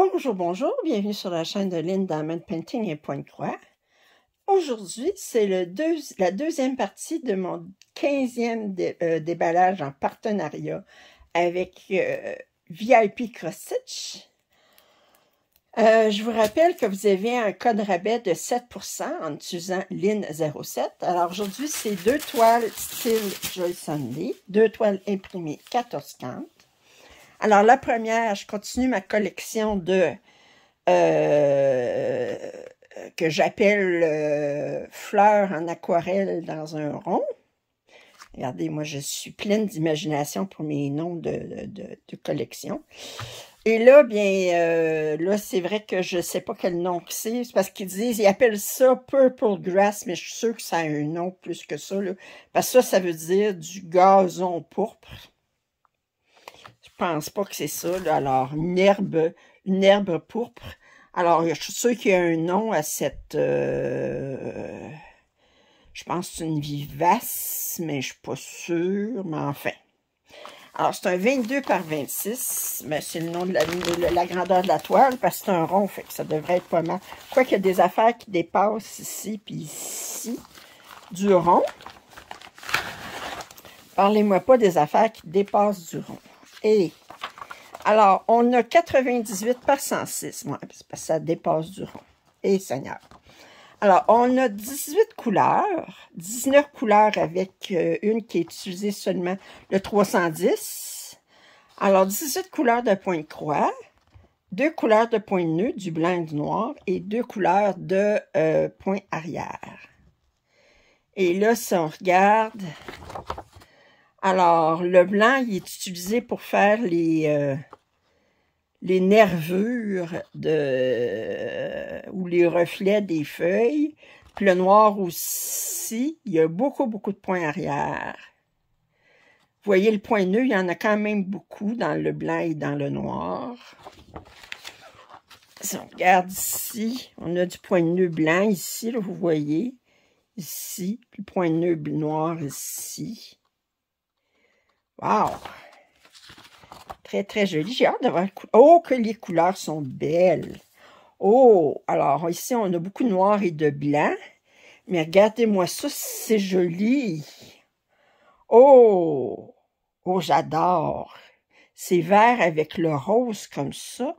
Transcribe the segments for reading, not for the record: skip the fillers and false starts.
Bonjour, bonjour, bienvenue sur la chaîne de Lynn Diamond Painting et Pointe-Croix. Aujourd'hui, c'est la deuxième partie de mon 15e déballage en partenariat avec VIP Cross Stitch. Je vous rappelle que vous avez un code rabais de 7% en utilisant Lynn07. Alors aujourd'hui, c'est 2 toiles style Joy Sunday, 2 toiles imprimées 14,50. Alors, la première, je continue ma collection de que j'appelle fleurs en aquarelle dans un rond. Regardez, moi, je suis pleine d'imagination pour mes noms de collection. Et là, bien, là, c'est vrai que je ne sais pas quel nom c'est. C'est parce qu'ils disent, ils appellent ça Purple Grass, mais je suis sûre que ça a un nom plus que ça, là. Parce que ça veut dire du gazon pourpre. Je pense pas que c'est ça, là. Alors, une herbe pourpre. Alors, je suis sûre qu'il y a un nom à cette... je pense que c'est une vivace, mais je suis pas sûre, mais enfin. Alors, c'est un 22 par 26, mais c'est le nom de la grandeur de la toile, parce que c'est un rond, fait que ça devrait être pas mal. Quoi qu'il y a des affaires qui dépassent ici, puis ici, du rond. Parlez-moi pas des affaires qui dépassent du rond. Et, alors, on a 98 par 106, moi, parce que ça dépasse du rond. Et Seigneur. Alors, on a 18 couleurs, 19 couleurs avec une qui est utilisée seulement le 310. Alors, 18 couleurs de pointe-croix, 2 couleurs de pointe-nœud, du blanc et du noir, et 2 couleurs de point arrière. Et là, si on regarde... Alors, le blanc, il est utilisé pour faire les nervures ou les reflets des feuilles. Puis le noir aussi, il y a beaucoup de points arrière. Vous voyez le point nœud, il y en a quand même beaucoup dans le blanc et dans le noir. Si on regarde ici, on a du point nœud blanc ici, là, vous voyez. Ici, puis le point nœud noir ici. Wow! Très, très joli. J'ai hâte de voir. Oh, que les couleurs sont belles! Oh! Alors, ici, on a beaucoup de noir et de blanc. Mais regardez-moi ça, c'est joli! Oh! Oh, j'adore! C'est vert avec le rose comme ça.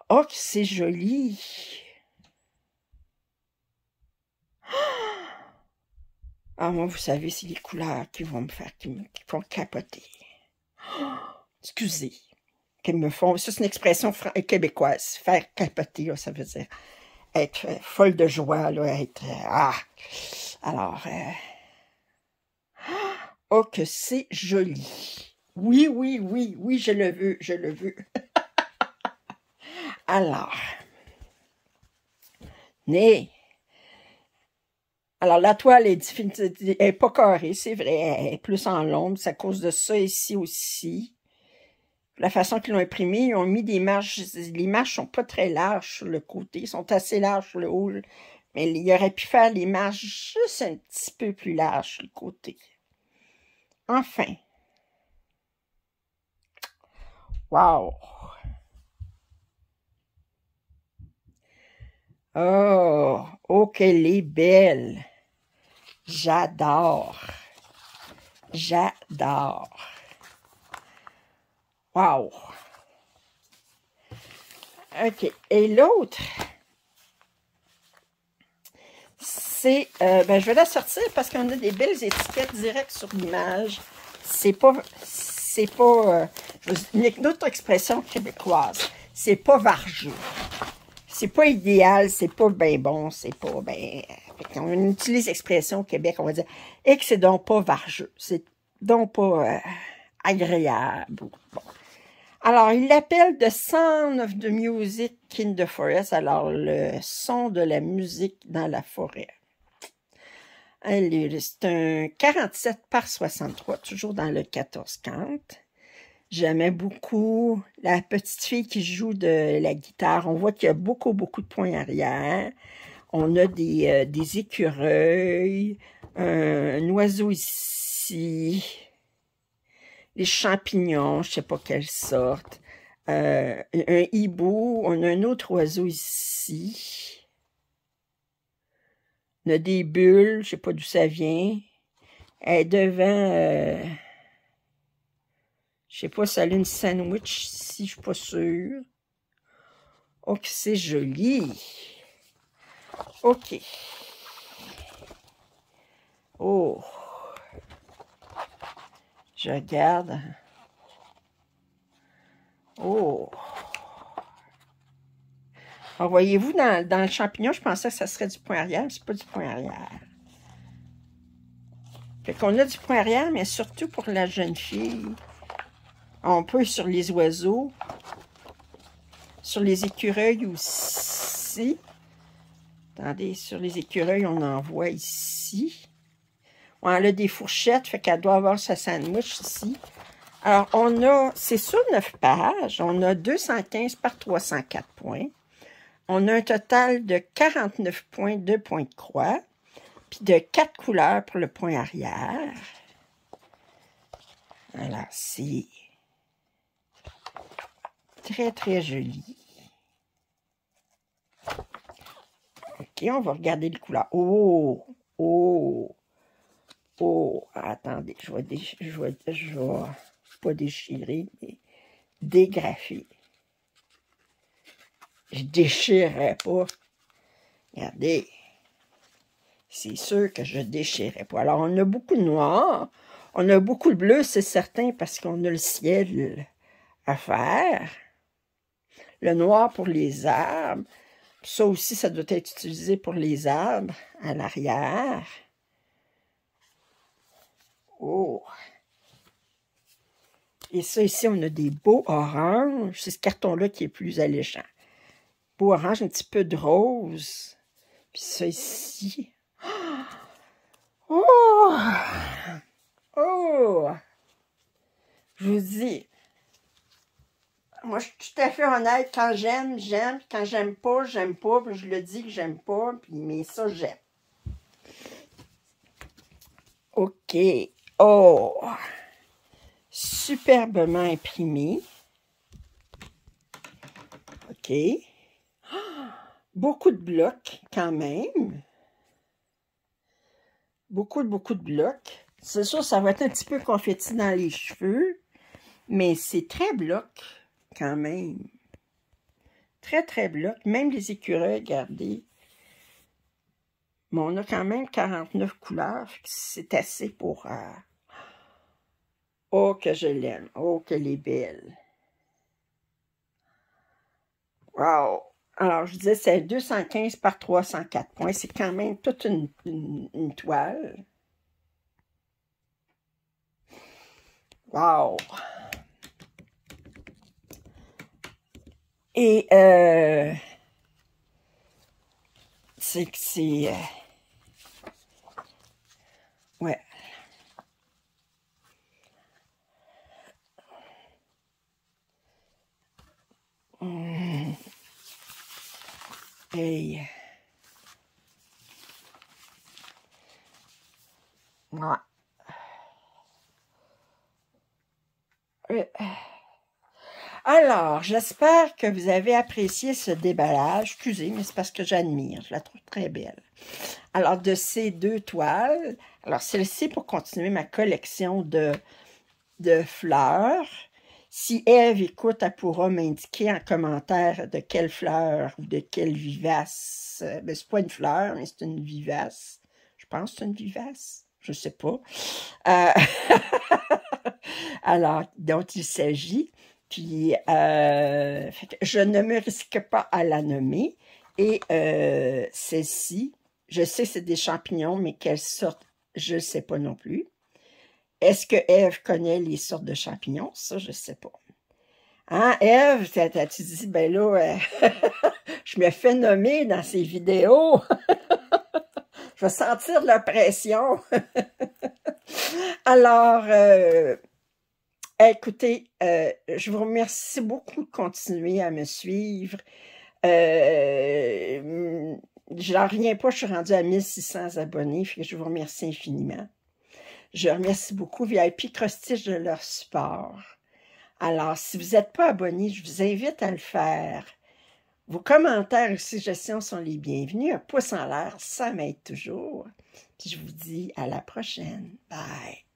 Oh, que c'est joli! Ah, moi, vous savez, c'est les couleurs qui vont me faire, qui font capoter. Excusez, qui me font... Ça, c'est une expression québécoise. Faire capoter, là, ça veut dire être folle de joie, là, être... Alors... oh, que c'est joli. Oui, oui, oui, oui, je le veux, je le veux. Alors... Alors, la toile est pas carrée, c'est vrai, elle est plus en l'ombre, c'est à cause de ça ici aussi. La façon qu'ils l'ont imprimé, ils ont mis des marges, les marges sont pas très larges sur le côté, ils sont assez larges sur le haut, mais il aurait pu faire les marges juste un petit peu plus larges sur le côté. Enfin. Wow! Oh! Oh, qu'elle est belle! J'adore! J'adore! Wow! OK. Et l'autre, c'est... ben, je vais la sortir parce qu'on a des belles étiquettes directes sur l'image. C'est pas une autre expression québécoise. C'est pas vargeux. C'est pas idéal, c'est pas bien bon, c'est pas bien... On utilise l'expression au Québec, on va dire « et que c'est donc pas vargeux ». C'est donc pas agréable. Bon. Alors, il l'appelle « The Sound of the Music in the Forest », alors le son de la musique dans la forêt. C'est un 47 par 63, toujours dans le 14-40. J'aimais beaucoup la petite fille qui joue de la guitare. On voit qu'il y a beaucoup de points arrière. On a des écureuils, un oiseau ici, les champignons, je ne sais pas quelle sorte. un hibou, on a un autre oiseau ici. On a des bulles, je sais pas d'où ça vient. Elle est devant, je sais pas si elle a une sandwich ici, je suis pas sûre. Oh, que c'est joli. OK. Oh. Je regarde. Oh. Alors, voyez-vous, dans le champignon, je pensais que ça serait du point arrière, mais c'est pas du point arrière. Fait qu'on a du point arrière, mais surtout pour la jeune fille. On peut sur les oiseaux, sur les écureuils aussi. Attendez, sur les écureuils, on en voit ici. On a des fourchettes, fait qu'elle doit avoir sa sandwich ici. Alors, on a, c'est sur 9 pages, on a 215 par 304 points. On a un total de 49 points, 2 points de croix, puis de 4 couleurs pour le point arrière. Alors, c'est très, très joli. OK, on va regarder les couleurs. Oh! Oh! Oh! Attendez, je vais pas déchirer, mais dégrafer. Je déchirerai pas. Regardez. C'est sûr que je déchirerai pas. Alors, on a beaucoup de noir. On a beaucoup de bleu, c'est certain, parce qu'on a le ciel à faire. Le noir pour les arbres. Ça aussi, ça doit être utilisé pour les arbres à l'arrière. Oh! Et ça, ici, on a des beaux oranges. C'est ce carton-là qui est plus alléchant. Beau orange, un petit peu de rose. Puis ça ici. Oh! Oh! Je vous dis, moi, je suis tout à fait honnête. Quand j'aime, j'aime. Quand j'aime pas, j'aime pas. Puis je le dis que j'aime pas. Puis, mais ça, j'aime. OK. Oh! Superbement imprimé. OK. Beaucoup de blocs, quand même. Beaucoup de blocs. C'est sûr, ça va être un petit peu confetti dans les cheveux. Mais c'est très bloc, quand même. Très, très bloc. Même les écureuils, regardez. Mais on a quand même 49 couleurs. C'est assez pour... Oh, que je l'aime. Oh, qu'elle est belle. Wow! Alors, je disais, c'est 215 par 304 points. C'est quand même toute une toile. Wow! Et, c'est que c'est... ouais. Hey. Ouais. Alors, j'espère que vous avez apprécié ce déballage. Excusez, mais c'est parce que j'admire. Je la trouve très belle. Alors, de ces deux toiles, alors celle-ci pour continuer ma collection de fleurs. Si Ève écoute, elle pourra m'indiquer en commentaire de quelle fleur ou de quelle vivace. Ben, c'est pas une fleur, mais c'est une vivace. Je pense que c'est une vivace. Je sais pas. Alors, dont il s'agit. Puis, je ne me risque pas à la nommer. Et celle-ci, je sais que c'est des champignons, mais quelle sorte, je ne sais pas non plus. Est-ce que Ève connaît les sortes de champignons? Ça, je ne sais pas. Hein, Ève, tu dis, ben là, je me fais nommer dans ces vidéos. Je vais sentir de la pression. Alors, écoutez, je vous remercie beaucoup de continuer à me suivre. J'en reviens pas, je suis rendue à 1600 abonnés, fait que je vous remercie infiniment. Je remercie beaucoup VIP Crostiche de leur support. Alors, si vous n'êtes pas abonné, je vous invite à le faire. Vos commentaires et suggestions sont les bienvenus. Un pouce en l'air, ça m'aide toujours. Puis je vous dis à la prochaine. Bye!